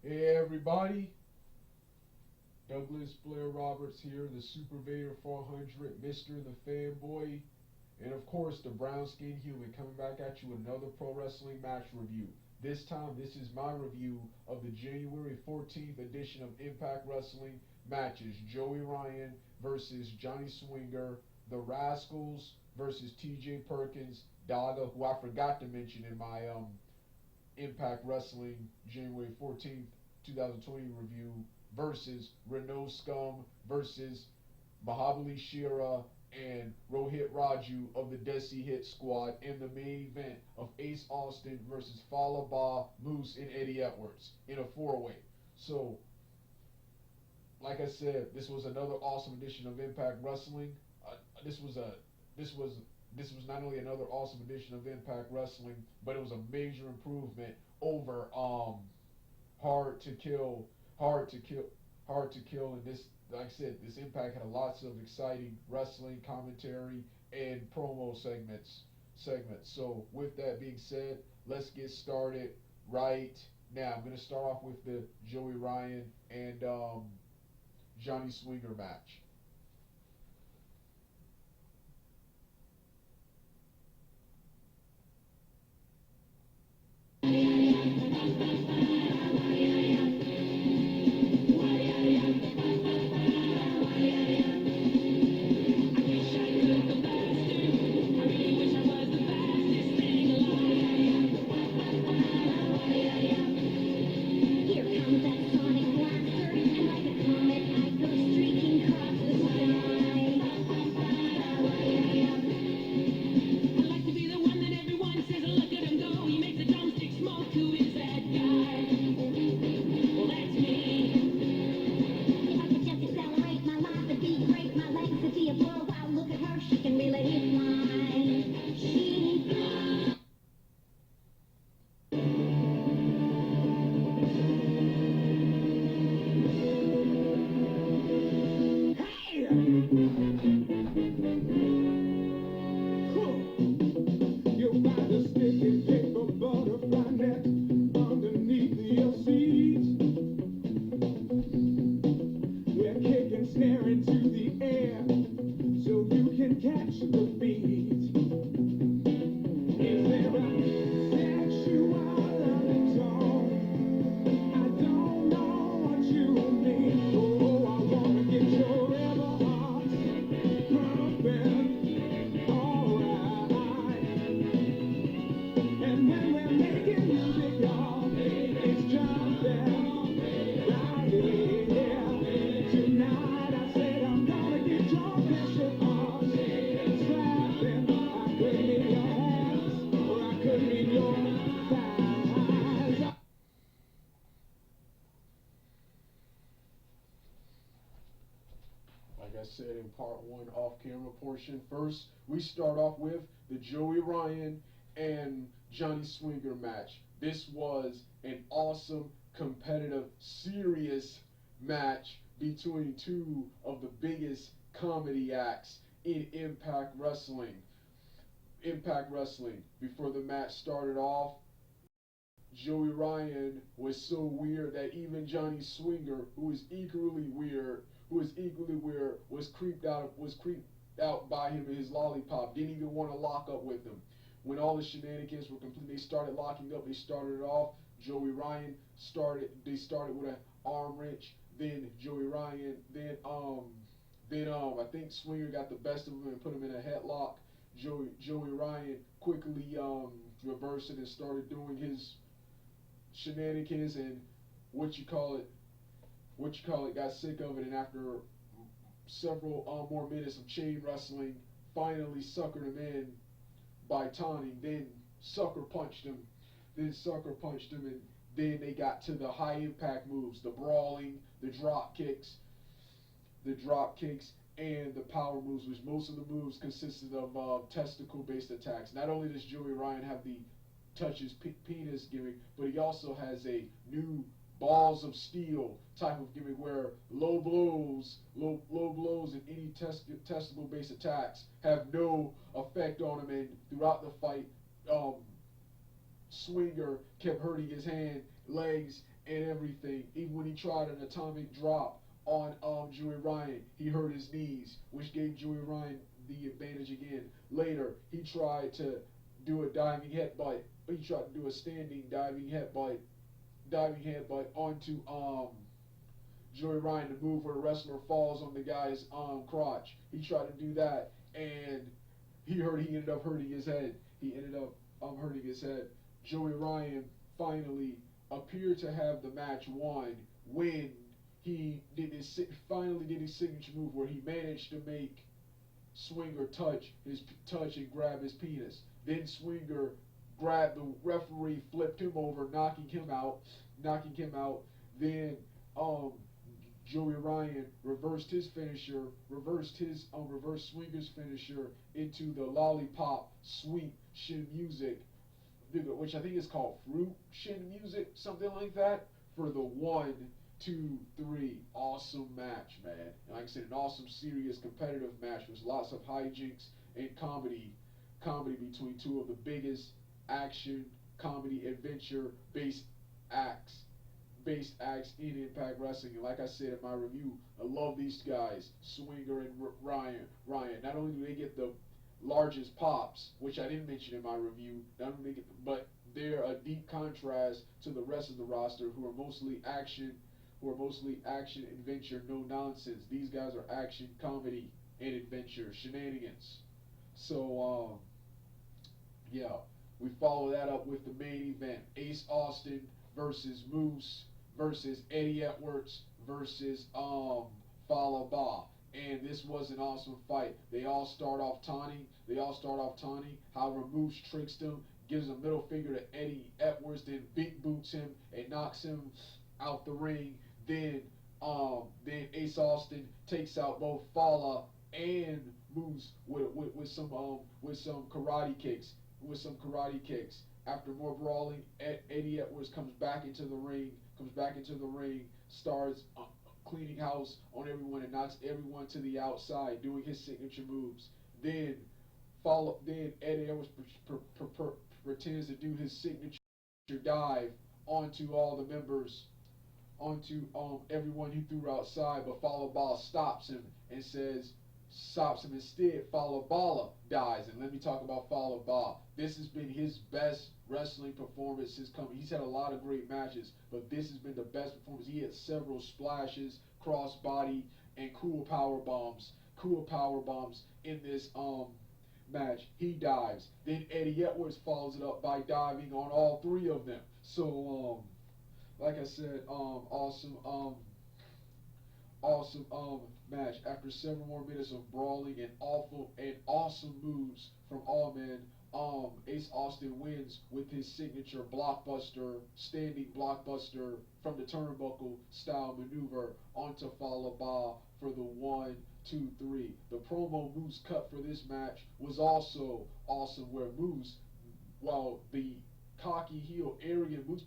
Hey everybody, Douglas Blair Roberts here, the Super Vader 400, Mr. the Fanboy, and of course the brown skinned human coming back at you with another pro wrestling match review. This time, this is my review of the January 14th edition of Impact Wrestling matches. Joey Ryan versus Johnny Swinger, the Rascalz versus TJ Perkins, Daga, who I forgot to mention in my Impact Wrestling January 14th, 2020 review, versus Reno Scum versus Mahabali Shera and Rohit Raju of the Desi Hit Squad in the main event of Ace Austin versus Fallah Bah, Moose, and Eddie Edwards in a four-way. So, like I said, this was another awesome edition of Impact Wrestling. This was a this was this was not only another awesome edition of Impact Wrestling, but it was a major improvement over Hard to Kill, Hard to Kill, and this, like I said, this Impact had lots of exciting wrestling commentary and promo segments. So with that being said, let's get started right now. I'm gonna start off with the Joey Ryan and Johnny Swinger match. Like I said in part one off-camera portion, first we start off with the Joey Ryan and Johnny Swinger match. This was an awesome, competitive, serious match between two of the biggest comedy acts in Impact Wrestling. Impact Wrestling. Before the match started off, Joey Ryan was so weird that even Johnny Swinger, who is equally weird, was creeped out by him and his lollipop. Didn't even want to lock up with him. When all the shenanigans were complete, they started locking up. They started it off. Joey Ryan started. They started with an arm wrench. Then Joey Ryan. I think Swinger got the best of him and put him in a headlock. Joey Ryan quickly reversed it and started doing his shenanigans and got sick of it, and after several more minutes of chain wrestling, finally suckered him in by taunting, then sucker punched him, and then they got to the high impact moves, the brawling, the drop kicks, and the power moves, which most of the moves consisted of testicle based attacks. Not only does Joey Ryan have the touches penis gimmick, but he also has a new balls of steel type of gimmick where low blows and any testicle based attacks have no effect on him, and throughout the fight, Swinger kept hurting his hand, legs, and everything. Even when he tried an atomic drop on Joey Ryan, he hurt his knees, which gave Joey Ryan the advantage again. Later, he tried to do a diving headbutt. He tried to do a standing diving headbutt onto Joey Ryan, to move where the wrestler falls on the guy's crotch. He tried to do that, and he ended up hurting his head. He ended up hurting his head. Joey Ryan finally appeared to have the match won when he finally did his signature move where he managed to make Swinger touch and grab his penis. Then Swinger grabbed the referee, flipped him over, knocking him out. Then Joey Ryan reversed Swinger's finisher into the lollipop sweep shin music, which I think is called fruit shin music, something like that, for the 1, 2, 3. Awesome match, man. And like I said, an awesome, serious, competitive match with lots of hijinks and comedy between two of the biggest action, comedy, adventure based acts in Impact Wrestling. And like I said in my review, I love these guys, Swinger and Ryan. Not only do they get the largest pops, which I didn't mention in my review, but they're a deep contrast to the rest of the roster, who are mostly action, adventure, no nonsense. These guys are action, comedy, and adventure, shenanigans. So, yeah, we follow that up with the main event: Ace Austin versus Moose versus Eddie Edwards versus Fallah Bah. And this was an awesome fight. They all start off taunting. However, Moose tricks them, gives a middle finger to Eddie Edwards, then big boots him and knocks him out the ring. Then Ace Austin takes out both Fallah and Moose with some karate kicks. After more brawling, Eddie Edwards comes back into the ring, starts cleaning house on everyone and knocks everyone to the outside, doing his signature moves. Then Eddie Edwards pretends to do his signature dive onto all the members, onto everyone he threw outside, but Fallah Bah stops him instead. Fallah Bah dies. And let me talk about Fallah Bah. This has been his best wrestling performance since coming. He's had a lot of great matches, but this has been the best performance. He had several splashes, crossbody, and cool power bombs in this match. He dives. Then Eddie Edwards follows it up by diving on all 3 of them. So like I said, awesome match. After several more minutes of brawling and awesome moves from all men, Ace Austin wins with his signature standing blockbuster from the turnbuckle style maneuver onto Fallah Bah for the 1, 2, 3. The promo Moose cut for this match was also awesome, where Moose, while the cocky heel, arrogant Moose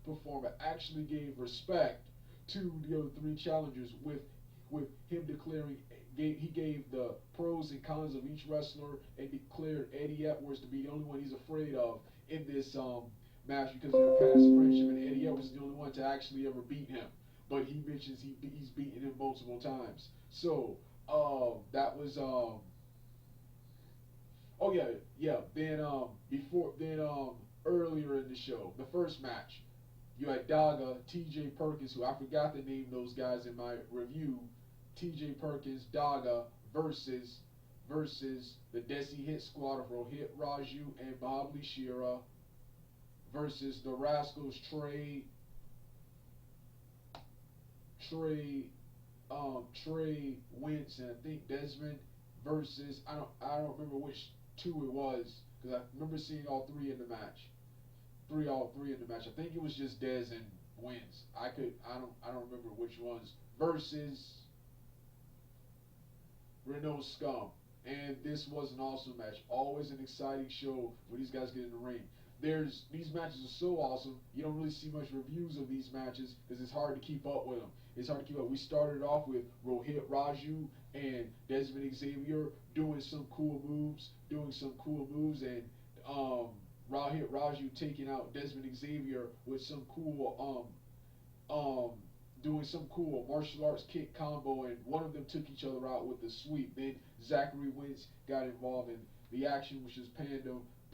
performer actually gave respect to the other 3 challengers with him declaring, he gave the pros and cons of each wrestler and declared Eddie Edwards to be the only one he's afraid of in this match because of their past friendship, and Eddie Edwards is the only one to actually ever beat him. But he mentions he's beaten him multiple times. So that was Then earlier in the show, the first match, you had Daga, TJ Perkins, who I forgot to name those guys in my review. TJ Perkins, Daga versus the Desi Hit Squad of Rohit Raju and Mahabali Shera versus the Rascalz, Trey Wentz and I think Desmond versus I don't remember which 2 it was, because I remember seeing all 3 in the match. All three in the match. I think it was just Dez and Wentz. I don't remember which ones. Versus Reno Scum. And this was an awesome match. Always an exciting show when these guys get in the ring. These matches are so awesome, you don't really see much reviews of these matches because it's hard to keep up with them. We started off with Rohit Raju and Desmond Xavier doing some cool moves, and Hit Raju taking out Desmond Xavier with some cool doing some cool martial arts kick combo, and one of them took each other out with the sweep. Then Zachary Wentz got involved in the action, which is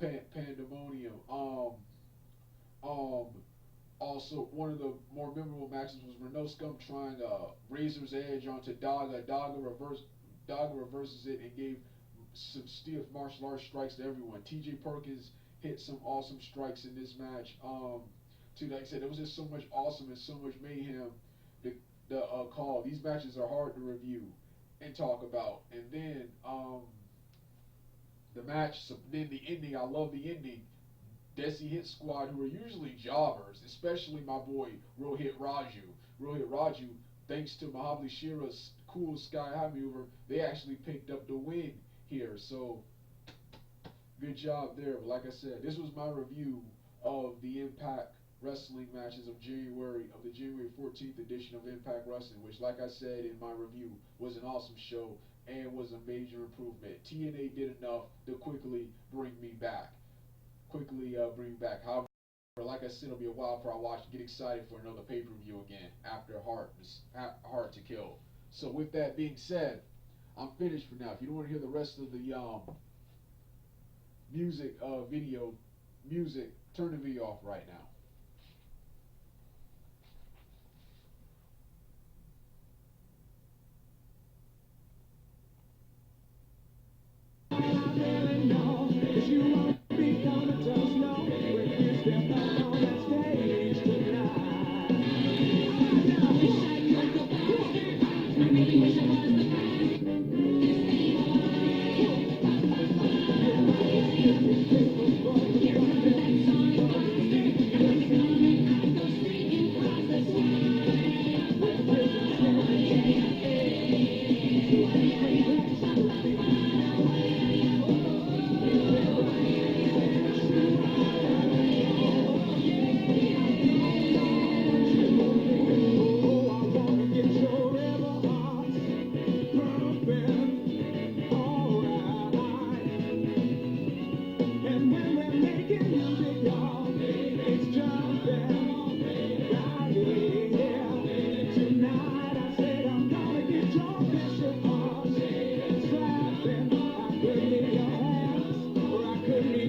pandemonium. Um, Also, one of the more memorable matches was Reno Scum trying Razor's Edge onto Daga. Daga reverses it and gave some stiff martial arts strikes to everyone. TJ Perkins hit some awesome strikes in this match. Like I said, there was just so much awesome and so much mayhem. The call. These matches are hard to review and talk about. And then the match, then the ending. I love the ending. Desi Hit Squad, who are usually jobbers, especially my boy Rohit Raju, thanks to Mahabali Shira's cool sky high maneuver, they actually picked up the win here. So good job there. But like I said, this was my review of the Impact Wrestling matches of the January 14th edition of Impact Wrestling, which, like I said in my review, was an awesome show and was a major improvement. TNA did enough to quickly bring me back. However, like I said, it'll be a while before I get excited for another pay-per-view again after Hard to Kill. So with that being said, I'm finished for now. If you don't want to hear the rest of the music, turn the video off right now.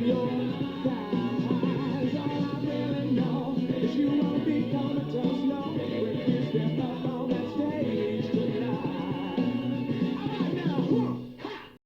Your